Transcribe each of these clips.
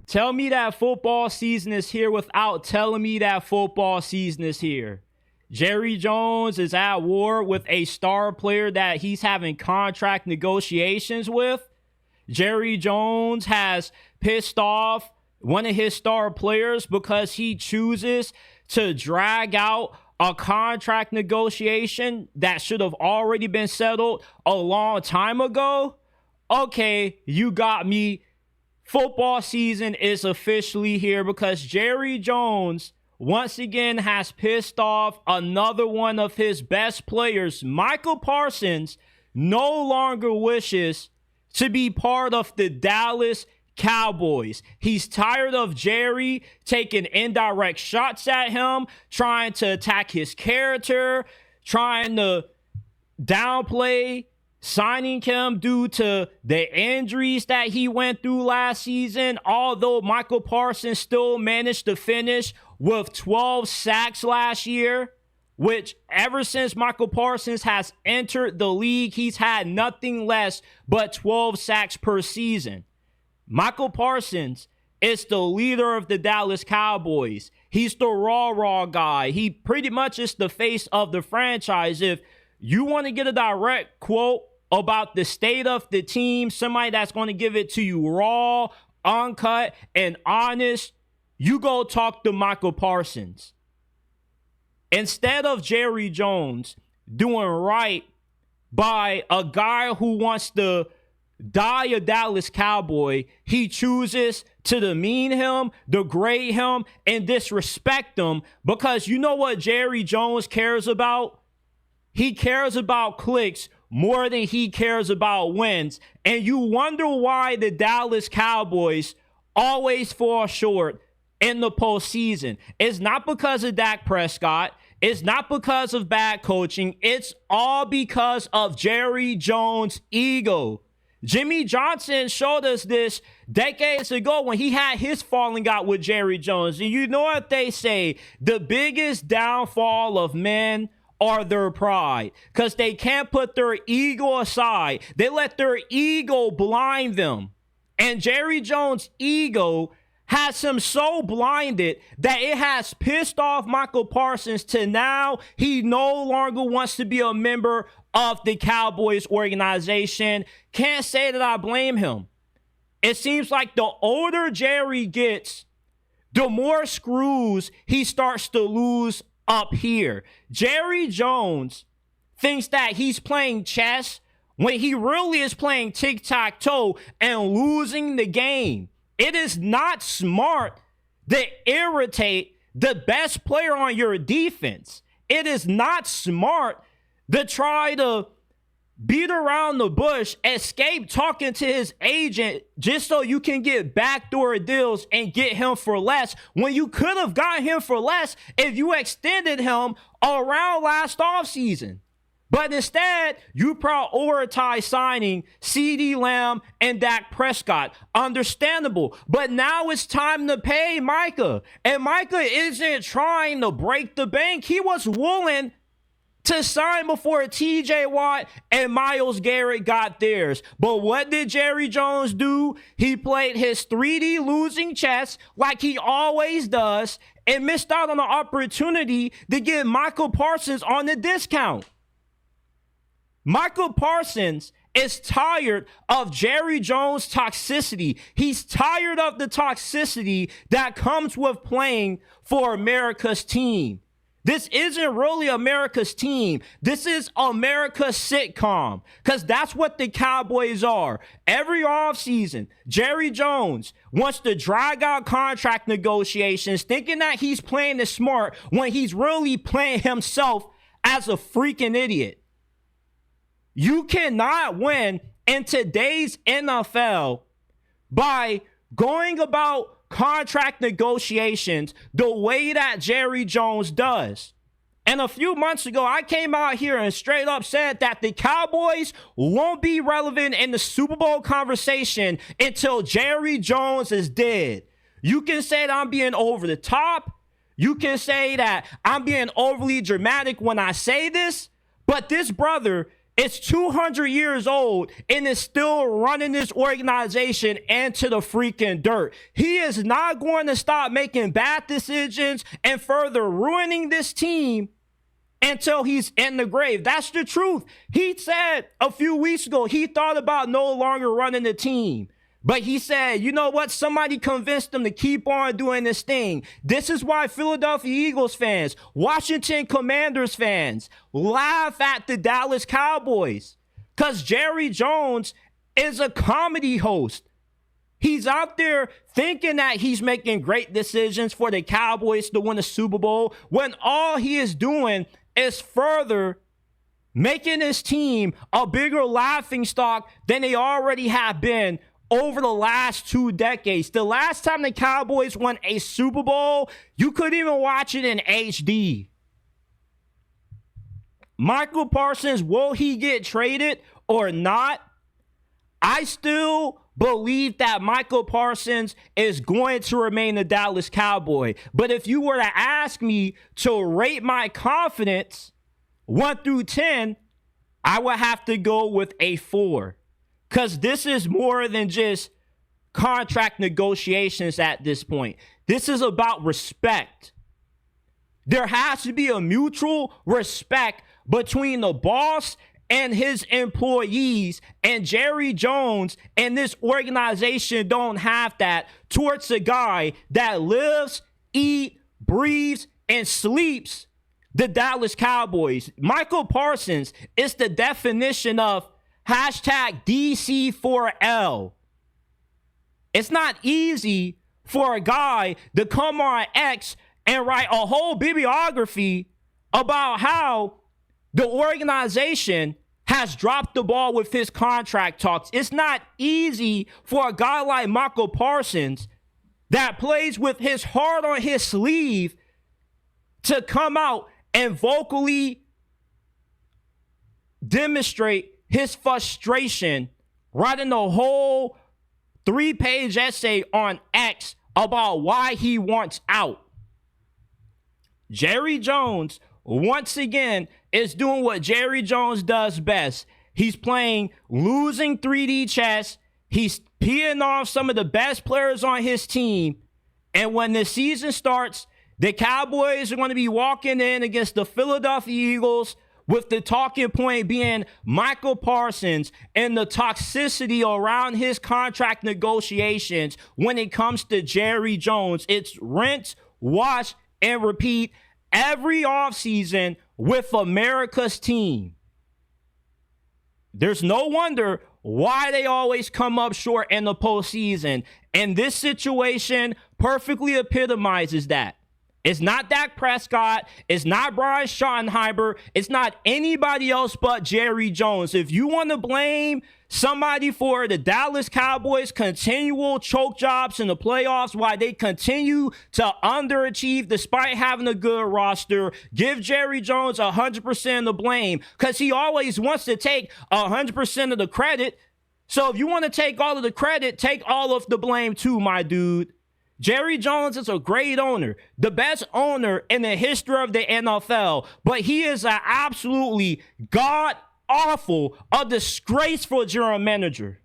Tell me that football season is here without telling me that football season is here. Jerry Jones is at war with a star player that he's having contract negotiations with. Jerry Jones has pissed off one of his star players because he chooses to drag out a contract negotiation that should have already been settled a long time ago. Okay, you got me. Football season is officially here because Jerry Jones once again has pissed off another one of his best players. Micah Parsons no longer wishes to be part of the Dallas Cowboys. He's tired of Jerry taking indirect shots at him, trying to attack his character, trying to downplay signing him due to the injuries that he went through last season. Although Micah Parsons still managed to finish with 12 sacks last year, which ever since Micah Parsons has entered the league, he's had nothing less but 12 sacks per season. Micah Parsons is the leader of the Dallas Cowboys. He's the raw guy. He pretty much is the face of the franchise. If you want to get a direct quote about the state of the team, somebody that's going to give it to you raw, uncut, and honest, you go talk to Micah Parsons. Instead of Jerry Jones doing right by a guy who wants to die a Dallas Cowboy, he chooses to demean him, degrade him, and disrespect him because you know what Jerry Jones cares about? He cares about clicks more than he cares about wins. And you wonder why the Dallas Cowboys always fall short in the postseason. It's not because of Dak Prescott. It's not because of bad coaching. It's all because of Jerry Jones' ego. Jimmy Johnson showed us this decades ago when he had his falling out with Jerry Jones. And you know what they say, the biggest downfall of men are their pride, because they can't put their ego aside. They let their ego blind them. And Jerry Jones' ego has him so blinded that it has pissed off Micah Parsons to now he no longer wants to be a member of the Cowboys organization. Can't say that I blame him. It seems like the older Jerry gets, the more screws he starts to lose up here. Jerry Jones thinks that he's playing chess when he really is playing tic-tac-toe and losing the game. It is not smart to irritate the best player on your defense. It is not smart to try to beat around the bush, escape talking to his agent just so you can get backdoor deals and get him for less when you could have got him for less if you extended him around last offseason. But instead, you prioritize signing CeeDee Lamb and Dak Prescott. Understandable. But now it's time to pay Micah. And Micah isn't trying to break the bank. He was willing to sign before TJ Watt and Myles Garrett got theirs. But what did Jerry Jones do? He played his 3D losing chess like he always does and missed out on the opportunity to get Micah Parsons on the discount. Micah Parsons is tired of Jerry Jones' toxicity. He's tired of the toxicity that comes with playing for America's team. This isn't really America's team. This is America's sitcom, because that's what the Cowboys are. Every offseason, Jerry Jones wants to drag out contract negotiations, thinking that he's playing it smart when he's really playing himself as a freaking idiot. You cannot win in today's NFL by going about contract negotiations the way that Jerry Jones does. And a few months ago, I came out here and straight up said that the Cowboys won't be relevant in the Super Bowl conversation until Jerry Jones is dead. You can say that I'm being over the top. You can say that I'm being overly dramatic when I say this, but this brother It's 200 years old and is still running this organization into the freaking dirt. He is not going to stop making bad decisions and further ruining this team until he's in the grave. That's the truth. He said a few weeks ago he thought about no longer running the team. But he said, you know what? Somebody convinced him to keep on doing this thing. This is why Philadelphia Eagles fans, Washington Commanders fans laugh at the Dallas Cowboys. Because Jerry Jones is a comedy host. He's out there thinking that he's making great decisions for the Cowboys to win the Super Bowl when all he is doing is further making his team a bigger laughingstock than they already have been over the last 2 decades. The last time the Cowboys won a Super Bowl, you couldn't even watch it in HD. Micah Parsons, will he get traded or not? I still believe that Micah Parsons is going to remain the Dallas Cowboy. But if you were to ask me to rate my confidence 1 through 10, I would have to go with a 4. Because this is more than just contract negotiations at this point. This is about respect. There has to be a mutual respect between the boss and his employees, and Jerry Jones and this organization don't have that towards a guy that lives, eats, breathes, and sleeps the Dallas Cowboys. Micah Parsons is the definition of hashtag DC4L. It's not easy for a guy to come on X and write a whole bibliography about how the organization has dropped the ball with his contract talks. It's not easy for a guy like Micah Parsons that plays with his heart on his sleeve to come out and vocally demonstrate his frustration, writing a whole 3-page essay on X about why he wants out. Jerry Jones, once again, is doing what Jerry Jones does best. He's playing losing 3D chess. He's peeing off some of the best players on his team. And when the season starts, the Cowboys are going to be walking in against the Philadelphia Eagles with the talking point being Micah Parsons and the toxicity around his contract negotiations when it comes to Jerry Jones. It's rinse, wash, and repeat every offseason with America's team. There's no wonder why they always come up short in the postseason. And this situation perfectly epitomizes that. It's not Dak Prescott. It's not Brian Schottenheimer. It's not anybody else but Jerry Jones. If you want to blame somebody for the Dallas Cowboys' continual choke jobs in the playoffs, why they continue to underachieve despite having a good roster, give Jerry Jones 100% of the blame because he always wants to take 100% of the credit. So if you want to take all of the credit, take all of the blame too, my dude. Jerry Jones is a great owner, the best owner in the history of the NFL, but he is an absolutely god-awful, a disgraceful general manager.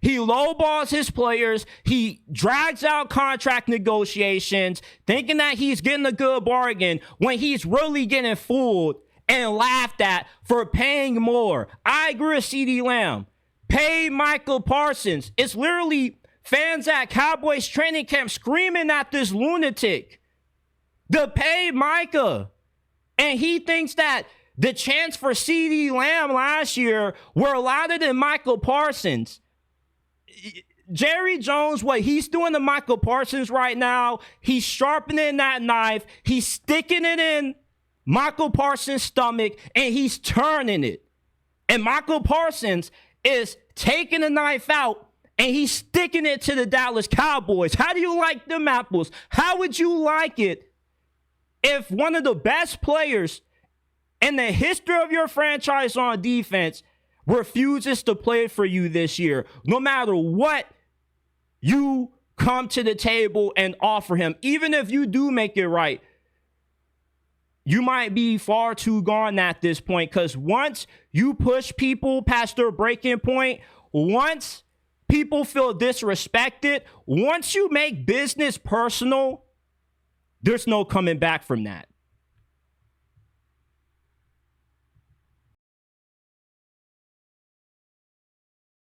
He lowballs his players. He drags out contract negotiations, thinking that he's getting a good bargain when he's really getting fooled and laughed at for paying more. I agree with CeeDee Lamb. Pay Micah Parsons. It's literally fans at Cowboys training camp screaming at this lunatic to pay Micah. And he thinks that the chance for CeeDee Lamb last year were louder than Micah Parsons. Jerry Jones, what he's doing to Micah Parsons right now, he's sharpening that knife. He's sticking it in Micah Parsons' stomach, and he's turning it. And Micah Parsons is taking the knife out, and he's sticking it to the Dallas Cowboys. How do you like them apples? How would you like it if one of the best players in the history of your franchise on defense refuses to play for you this year, no matter what you come to the table and offer him, even if you do make it right? you might be far too gone at this point, because once you push people past their breaking point, once people feel disrespected, once you make business personal, there's no coming back from that.